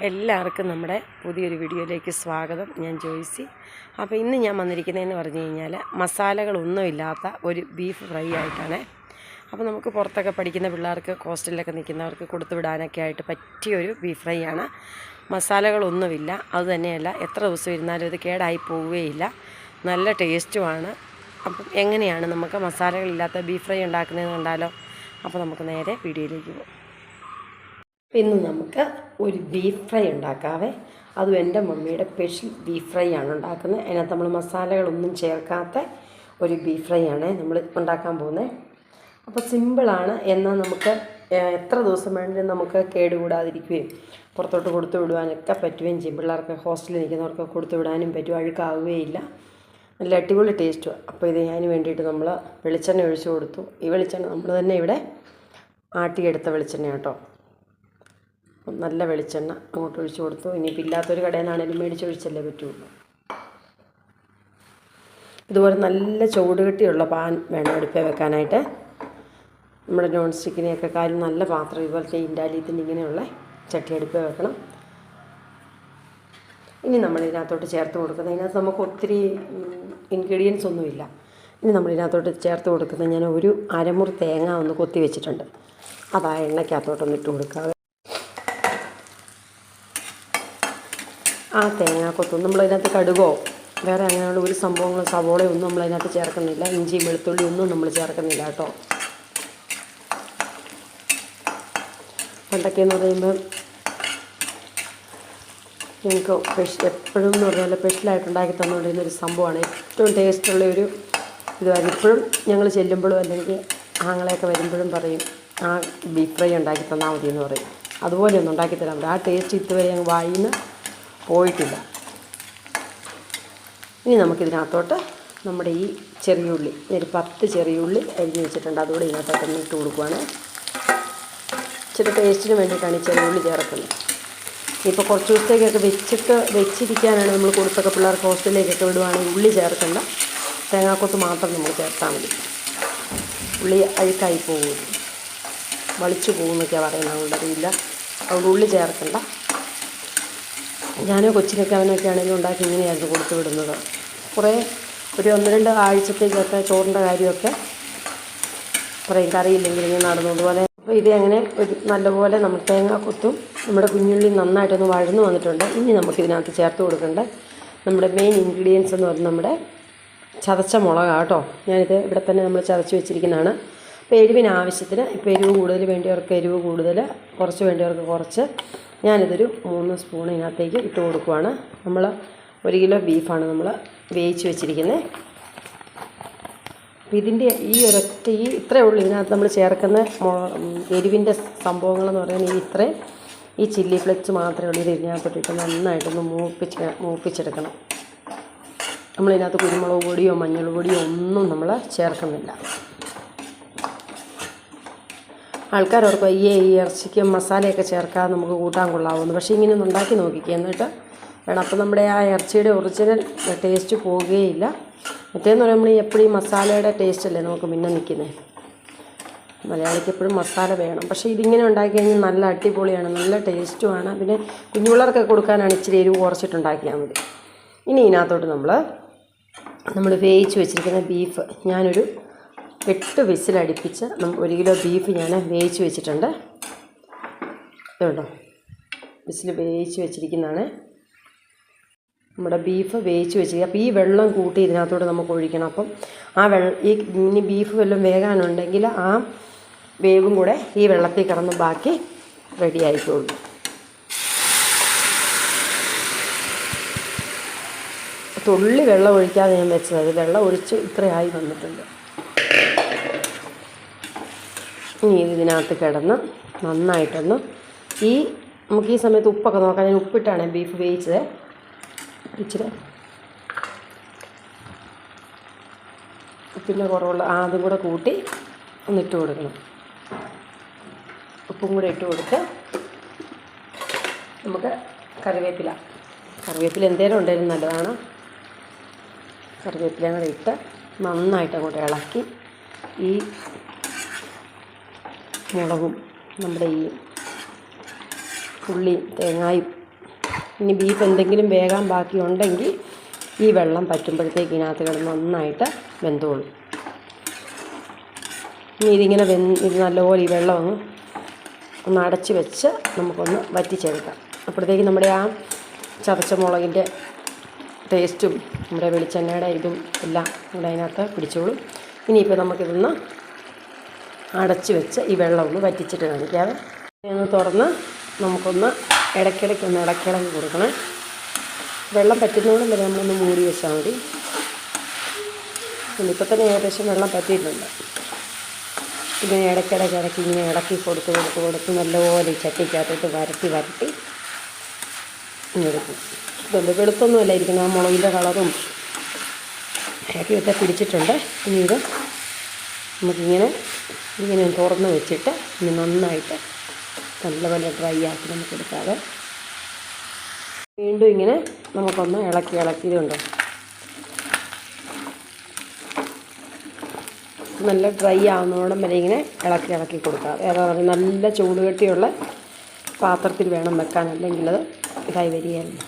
എല്ലാവർക്കും നമ്മുടെ പുതിയൊരു വീഡിയോയിലേക്ക് സ്വാഗതം. ഞാൻ ജോയ്സി. അപ്പോൾ ഇന്ന് ഞാൻ വന്നിരിക്കുന്നതെന്ന് പറഞ്ഞു കഴിഞ്ഞാൽ മസാലകളൊന്നുമില്ലാത്ത ഒരു ബീഫ് ഫ്രൈ ആയിട്ടാണ്. അപ്പോൾ നമുക്ക് പുറത്തൊക്കെ പഠിക്കുന്ന പിള്ളേർക്ക്, ഹോസ്റ്റലിലൊക്കെ നിൽക്കുന്നവർക്ക് കൊടുത്തു വിടാനൊക്കെ ആയിട്ട് പറ്റിയൊരു ബീഫ് ഫ്രൈ ആണ്. മസാലകളൊന്നുമില്ല, അതുതന്നെയല്ല എത്ര ദിവസം ഇരുന്നാലും ഇത് കേടായി പോവുകയില്ല, നല്ല ടേസ്റ്റുമാണ്. അപ്പം എങ്ങനെയാണ് നമുക്ക് മസാലകളില്ലാത്ത ബീഫ് ഫ്രൈ ഉണ്ടാക്കുന്നതെന്ന് കണ്ടാലോ? അപ്പോൾ നമുക്ക് നേരെ വീഡിയോയിലേക്ക് പോകാം. ഇന്ന് നമുക്ക് ഒരു ബീഫ് ഫ്രൈ ഉണ്ടാക്കാവേ. അതും എൻ്റെ മമ്മിയുടെ സ്പെഷ്യൽ ബീഫ് ഫ്രൈ ആണ് ഉണ്ടാക്കുന്നത്. അതിനകത്ത് നമ്മൾ മസാലകളൊന്നും ചേർക്കാത്ത ഒരു ബീഫ് ഫ്രൈ ആണ് നമ്മൾ ഉണ്ടാക്കാൻ പോകുന്നത്. അപ്പോൾ സിമ്പിളാണ്, എന്നാൽ നമുക്ക് എത്ര ദിവസം വേണമെങ്കിലും നമുക്ക് കേടുകൂടാതിരിക്കുകയും പുറത്തോട്ട് കൊടുത്തു വിടുവാനൊക്കെ പറ്റുകയും ചെയ്യും. പിള്ളേർക്ക്, ഹോസ്റ്റലിൽ നിൽക്കുന്നവർക്ക് കൊടുത്തു വിടാനും പറ്റും, അഴുക്കാവുകയില്ല, നല്ല അടിപൊളി ടേസ്റ്റുമാണ്. അപ്പോൾ ഇത് അതിന് വേണ്ടിയിട്ട് നമ്മൾ വെളിച്ചെണ്ണ ഒഴിച്ചു കൊടുത്തു. ഈ വെളിച്ചെണ്ണ നമ്മൾ തന്നെ ഇവിടെ ആട്ടിയെടുത്ത വെളിച്ചെണ്ണ കേട്ടോ. നല്ല വെളിച്ചെണ്ണ അങ്ങോട്ട് ഒഴിച്ചു കൊടുത്തു. ഇനിയിപ്പോൾ ഇല്ലാത്തൊരു കടയിൽ നിന്നാണെങ്കിലും മേടിച്ചൊഴിച്ചല്ലേ പറ്റുള്ളൂ. ഇതുപോലെ നല്ല ചൂട് കെട്ടിയുള്ള പാൻ വേണം അടുപ്പേ വെക്കാനായിട്ട്. നമ്മുടെ നോൺ സ്റ്റിക്കിനെയൊക്കെ കാര്യം നല്ല പാത്രം, ഇതുപോലത്തെ ഇൻഡാലിയത്തിൻ്റെ ഇങ്ങനെയുള്ള ചട്ടി അടുപ്പേ വെക്കണം. ഇനി നമ്മളിതിനകത്തോട്ട് ചേർത്ത് കൊടുക്കുന്നത്, ഇതിനകത്ത് നമുക്ക് ഒത്തിരി ഇൻഗ്രീഡിയൻസ് ഒന്നുമില്ല. ഇനി നമ്മളിതിനകത്തോട്ട് ചേർത്ത് കൊടുക്കുന്നത്, ഞാൻ ഒരു അരമുറി തേങ്ങ ഒന്ന് കൊത്തി വെച്ചിട്ടുണ്ട്, അത് ആ എണ്ണയ്ക്കകത്തോട്ടൊന്ന് ഇട്ട് കൊടുക്കുക. ആ തേങ്ങാക്കൊത്തും നമ്മളതിനകത്ത് കടുകോ വേറെ അങ്ങനെയുള്ള ഒരു സംഭവങ്ങളും സവോളയോ ഒന്നും നമ്മളതിനകത്ത് ചേർക്കുന്നില്ല. ഇഞ്ചി വെളുത്തുള്ളി ഒന്നും നമ്മൾ ചേർക്കുന്നില്ല കേട്ടോ. പണ്ടൊക്കെയെന്ന് പറയുമ്പോൾ ഞങ്ങൾക്ക് എപ്പോഴും എന്ന് പറഞ്ഞാൽ സ്പെഷ്യലായിട്ട് ഉണ്ടാക്കി തന്നുകൊണ്ടിരുന്നൊരു സംഭവമാണ്. ഏറ്റവും ടേസ്റ്റുള്ള ഒരു ഇതുമായിരുന്നു. ഇപ്പോഴും ഞങ്ങൾ ചെല്ലുമ്പോഴും അല്ലെങ്കിൽ ആങ്ങളെയൊക്കെ വരുമ്പോഴും പറയും, ആ ബീഫ് ഫ്രൈ ഉണ്ടാക്കി തന്നാൽ മതി എന്ന് പറയും. അതുപോലെ ഒന്ന് ഉണ്ടാക്കി തരാൻ പറ്റും. ആ ടേസ്റ്റ് ഇതുവരെ ഞങ്ങൾ വായിന്ന് പോയിട്ടില്ല. ഇനി നമുക്കിതിനകത്തോട്ട് നമ്മുടെ ഈ ചെറിയുള്ളി, ഒരു 10 ചെറിയുള്ളി അരിഞ്ഞ് വെച്ചിട്ടുണ്ട്, അതുകൂടെ ഇതിനകത്തോട്ട് ഇട്ട് കൊടുക്കുവാണ്. ഇച്ചിരി ടേസ്റ്റിന് വേണ്ടിയിട്ടാണ് ഈ ചെറിയുള്ളി ചേർക്കുന്നത്. ഇപ്പോൾ കുറച്ച് ദിവസത്തേക്കൊക്കെ വെച്ചിരിക്കാനാണ് നമ്മൾ കൊടുത്തൊക്കെ പിള്ളേർക്ക് ഹോസ്റ്റലിലേക്കൊക്കെ വിടുവാണെങ്കിൽ ഉള്ളി ചേർക്കേണ്ട, തേങ്ങാക്കൊത്ത് മാത്രം നമ്മൾ ചേർത്താൽ മതി. ഉള്ളി അഴുക്കായി പോകും, വളിച്ചു പോകുന്നൊക്കെയാണ് പറയുന്നത്, അതുകൊണ്ട് അറിയില്ല. അതുകൊണ്ട് ഉള്ളി ചേർക്കേണ്ട. ഞാൻ കൊച്ചിനൊക്കെ അവനൊക്കെ ആണെങ്കിലും ഉണ്ടാക്കി ഇങ്ങനെയായിരുന്നു കൊടുത്തു വിടുന്നത്. കുറേ ഒരു 1-2 ആഴ്ചത്തേക്കൊക്കെ ചോറിൻ്റെ കാര്യമൊക്കെ പറയും, കറിയില്ലെങ്കിൽ ഇങ്ങനെ നടന്നതുപോലെ. അപ്പോൾ ഇത് അങ്ങനെ ഒരു നല്ലപോലെ നമ്മൾ തേങ്ങാക്കൊത്തും നമ്മുടെ കുഞ്ഞുള്ളി നന്നായിട്ടൊന്ന് വഴന്നു വന്നിട്ടുണ്ട്. ഇനി നമുക്കിതിനകത്ത് ചേർത്ത് കൊടുക്കേണ്ട നമ്മുടെ മെയിൻ ഇൻഗ്രീഡിയൻസ് എന്ന് പറയുന്നത് നമ്മുടെ ചതച്ച മുളക് കേട്ടോ. ഞാനിത് ഇവിടെ തന്നെ നമ്മൾ ചതച്ച് വെച്ചിരിക്കുന്നതാണ്. അപ്പോൾ എരിവിന് ആവശ്യത്തിന്, ഇപ്പോൾ എരിവ് കൂടുതൽ വേണ്ടിയവർക്ക് എരിവ് കൂടുതൽ, കുറച്ച് വേണ്ടിയവർക്ക് കുറച്ച്. ഞാനിതൊരു 3 സ്പൂൺ ഇതിനകത്തേക്ക് ഇട്ട് കൊടുക്കുവാണ്. നമ്മൾ 1 കിലോ ബീഫാണ് നമ്മൾ വേവിച്ച് വെച്ചിരിക്കുന്നത്. അപ്പോൾ ഇതിൻ്റെ ഇത്രയേ ഉള്ളൂ ഇതിനകത്ത് നമ്മൾ ചേർക്കുന്ന എരിവിൻ്റെ സംഭവങ്ങളെന്ന് പറയുന്നത് ഈ ചില്ലി ഫ്ലെക്സ് മാത്രമേ ഉള്ളൂ. ഇത് ഇതിനകത്തോട്ടിട്ട് നന്നായിട്ടൊന്ന് മൂപ്പിച്ചെടുക്കണം. നമ്മളിതിനകത്ത് കുരുമുളക് പൊടിയോ മഞ്ഞൾ പൊടിയോ ഒന്നും നമ്മൾ ചേർക്കുന്നില്ല. ആൾക്കാരോർക്ക് ഈ ഇറച്ചിക്ക് മസാലയൊക്കെ ചേർക്കാതെ നമുക്ക് കൂട്ടാൻ കൊള്ളാവുന്നു. പക്ഷേ ഇങ്ങനെ ഒന്ന് ഉണ്ടാക്കി നോക്കിക്കുക, എന്നിട്ട് വേണം. അപ്പോൾ നമ്മുടെ ആ ഇറച്ചിയുടെ ഒറിജിനൽ ടേസ്റ്റ് പോവുകയില്ല. മറ്റേന്ന് പറയുമ്പോൾ എപ്പോഴും മസാലയുടെ ടേസ്റ്റല്ലേ നമുക്ക് പിന്നെ നിൽക്കുന്നത്. മലയാളിക്ക് എപ്പോഴും മസാല വേണം. പക്ഷേ ഇതിങ്ങനെ ഉണ്ടാക്കി കഴിഞ്ഞാൽ നല്ല അടിപൊളിയാണ്, നല്ല ടേസ്റ്റുമാണ്. പിന്നെ കുഞ്ഞുപിള്ളേർക്ക് കൊടുക്കാനാണ് ഇച്ചിരി എരിവ് കുറച്ചിട്ടുണ്ടാക്കിയാൽ മതി. ഇനി ഇതിനകത്തോട്ട് നമ്മൾ വേവിച്ച് വെച്ചിരിക്കുന്ന ബീഫ്, ഞാനൊരു 8 വിസിലടുപ്പിച്ച് 1 കിലോ ബീഫ് ഞാൻ വേവിച്ച് വെച്ചിട്ടുണ്ട്. ഇതുണ്ടോ, വിസിൽ വേവിച്ച് വെച്ചിരിക്കുന്നതാണ് നമ്മുടെ ബീഫ് വേവിച്ച് വെച്ചിരിക്കുക. അപ്പോൾ ഈ വെള്ളം കൂട്ടി ഇതിനകത്തോട്ട് നമുക്ക് ഒഴിക്കണം. അപ്പം ആ ഇനി ബീഫ് വല്ലതും വേകാനുണ്ടെങ്കിൽ ആ വേവും കൂടെ ഈ വെള്ളത്തിൽ കിടന്ന് ബാക്കി റെഡി ആയിക്കോളൂ. തുള്ളി വെള്ളം ഒഴിക്കാതെ ഞാൻ വെച്ചത്, അത് വെള്ളം ഒഴിച്ച് ഇത്രയായി വന്നിട്ടുണ്ട്. ഇനി ഇതിനകത്ത് കിടന്ന് നന്നായിട്ടൊന്ന് നമുക്ക് ഈ സമയത്ത് ഉപ്പൊക്കെ നോക്കാം. ഞാൻ ഉപ്പിട്ടാണ് ബീഫ് വേവിച്ചത്. ഇച്ചിരി ഉപ്പിൻ്റെ കുറവുള്ള അതും കൂടെ കൂട്ടി ഒന്നിട്ട് കൊടുക്കണം. ഉപ്പും കൂടെ ഇട്ട് കൊടുത്ത് നമുക്ക് കറിവേപ്പില എന്തേലും ഉണ്ടെങ്കിലും നല്ലതാണ്. കറിവേപ്പില കൂടെ ഇട്ട് നന്നായിട്ട് അങ്ങോട്ട് ഇളക്കി ഈ മുളകും നമ്മുടെ ഈ ഉള്ളിയും തേങ്ങായും ഇനി ബീഫ് എന്തെങ്കിലും വേകാൻ ബാക്കിയുണ്ടെങ്കിൽ ഈ വെള്ളം പറ്റുമ്പോഴത്തേക്ക് ഇതിനകത്ത് കിടന്ന് നന്നായിട്ട് വെന്തോളും. ഇനി ഇതിങ്ങനെ ഇത് നല്ലപോലെ ഈ വെള്ളം ഒന്ന് അടച്ച് വെച്ച് നമുക്കൊന്ന് വറ്റിച്ചെടുക്കാം. അപ്പോഴത്തേക്ക് നമ്മുടെ ആ ചതച്ച മുളകിൻ്റെ ടേസ്റ്റും നമ്മുടെ വെളിച്ചെണ്ണയുടെ ഇതും എല്ലാം ഇവിടെ അതിനകത്ത് പിടിച്ചോളും. ഇനിയിപ്പോൾ നമുക്കിതൊന്ന് അടച്ച് വെച്ച് ഈ വെള്ളം ഒന്ന് വറ്റിച്ചിട്ട് കാണിക്കാതെ ഒന്ന് തുറന്ന് നമുക്കൊന്ന് ഇടയ്ക്കിടയ്ക്കൊന്ന് ഇളക്കി കൊടുക്കണം. വെള്ളം പറ്റുന്നതോടും വരെ നമ്മളൊന്ന് മൂടി വെച്ചാൽ മതി. ഇപ്പോൾ തന്നെ ഏകദേശം വെള്ളം പറ്റിയിട്ടുണ്ട്. ഇങ്ങനെ ഇടയ്ക്കിടയ്ക്ക് ഇങ്ങനെ ഇളക്കി കൊടുത്ത് നല്ലപോലെ ചട്ടിക്കകത്തോട്ട് വരട്ടി ഇങ്ങെടുക്കും. ഇതുണ്ട് വെളുത്തൊന്നുമല്ല ഇരിക്കുന്നത്, ആ മുളകിൻ്റെ കളറും ഒക്കെ പിടിച്ചിട്ടുണ്ട്. ഇനി ഇത് നമുക്കിങ്ങനെ തുറന്ന് വെച്ചിട്ട് ഇനി നന്നായിട്ട് നല്ലപോലെ ഡ്രൈ ആക്കി നമുക്കെടുക്കാതെ വീണ്ടും ഇങ്ങനെ നമുക്കൊന്ന് ഇളക്കി ഇതുണ്ട് നല്ല ഡ്രൈ ആവുന്നതോളം വരെ ഇങ്ങനെ ഇളക്കി കൊടുക്കാതെ. അതായത് നല്ല ചൂടുകട്ടിയുള്ള പാത്രത്തിൽ വേണം വെക്കാൻ, അല്ലെങ്കിൽ അത് ഇതായി വരികയല്ല.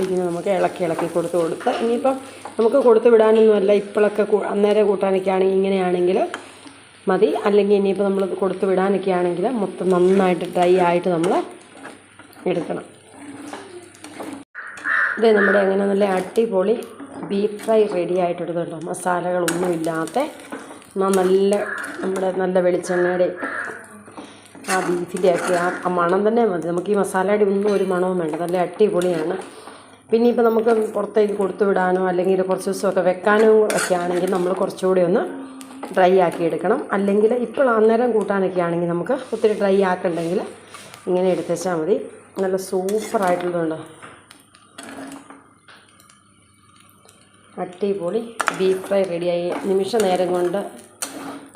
ഇങ്ങനെ നമുക്ക് ഇളക്കി കൊടുത്ത് ഇനിയിപ്പം നമുക്ക് കൊടുത്ത് വിടാനൊന്നുമല്ല, ഇപ്പോഴൊക്കെ അന്നേരം കൂട്ടാനൊക്കെ ആണെങ്കിൽ ഇങ്ങനെയാണെങ്കിൽ മതി. അല്ലെങ്കിൽ ഇനിയിപ്പോൾ നമ്മൾ കൊടുത്ത് വിടാനൊക്കെ ആണെങ്കിൽ മൊത്തം നന്നായിട്ട് ഡ്രൈ ആയിട്ട് നമ്മൾ എടുക്കണം. ഇത് നമ്മുടെ അങ്ങനെ നല്ല അടിപൊളി ബീഫ് ഫ്രൈ റെഡി ആയിട്ടെടുത്തുണ്ടോ, മസാലകളൊന്നുമില്ലാത്ത നല്ല വെളിച്ചെണ്ണയുടെ ആ ബീഫിൻ്റെയൊക്കെ ആ മണം തന്നെ മതി. നമുക്ക് ഈ മസാലയുടെ ഒന്നും ഒരു മണവും വേണ്ട, നല്ല അടിപൊളിയാണ്. പിന്നെ ഇപ്പോൾ നമുക്ക് പുറത്തേക്ക് കൊടുത്തു വിടാനോ അല്ലെങ്കിൽ കുറച്ച് ദിവസമൊക്കെ വെക്കാനോ ഒക്കെ ആണെങ്കിൽ നമ്മൾ കുറച്ചുകൂടി ഒന്ന് ഡ്രൈ ആക്കി എടുക്കണം. അല്ലെങ്കിൽ ഇപ്പോൾ അന്നേരം കൂട്ടാനൊക്കെ ആണെങ്കിൽ നമുക്ക് ഒത്തിരി ഡ്രൈ ആക്കണ്ടെങ്കിൽ ഇങ്ങനെ എടുത്തുവെച്ചാൽ മതി. നല്ല സൂപ്പറായിട്ടുള്ളതുണ്ട്, അടിപൊളി ബീഫ് ഫ്രൈ റെഡിയായി. നിമിഷ നേരം കൊണ്ട്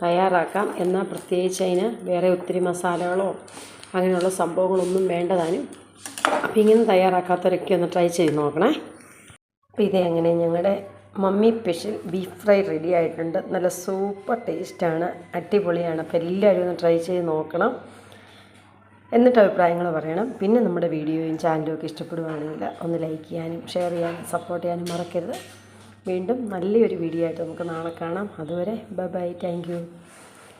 തയ്യാറാക്കാം. എന്നാൽ പ്രത്യേകിച്ച് അതിന് വേറെ ഒത്തിരി മസാലകളോ അങ്ങനെയുള്ള സംഭവങ്ങളൊന്നും വേണ്ടതാനും. അപ്പോൾ ഇങ്ങനെ തയ്യാറാക്കാത്തവരൊക്കെ ഒന്ന് ട്രൈ ചെയ്ത് നോക്കണേ. അപ്പോൾ ഇതേ അങ്ങനെ ഞങ്ങളുടെ mummy special beef fry ready ആയിട്ടുണ്ട്. നല്ല സൂപ്പർ ടേസ്റ്റാണ്, അടിപൊളിയാണ്. അപ്പോൾ എല്ലാവരും ഒന്ന് ട്രൈ ചെയ്ത് നോക്കണം, എന്നിട്ട് അഭിപ്രായങ്ങൾ പറയണം. പിന്നെ നമ്മുടെ വീഡിയോയും ചാനലും ഒക്കെ ഇഷ്ടപ്പെടുകയാണെങ്കിൽ ഒന്ന് ലൈക്ക് ചെയ്യാനും ഷെയർ ചെയ്യാനും സപ്പോർട്ട് ചെയ്യാനും മറക്കരുത്. വീണ്ടും നല്ലൊരു വീഡിയോ ആയിട്ട് നമുക്ക് നാളെ കാണാം. അതുവരെ ബൈ, താങ്ക് യു.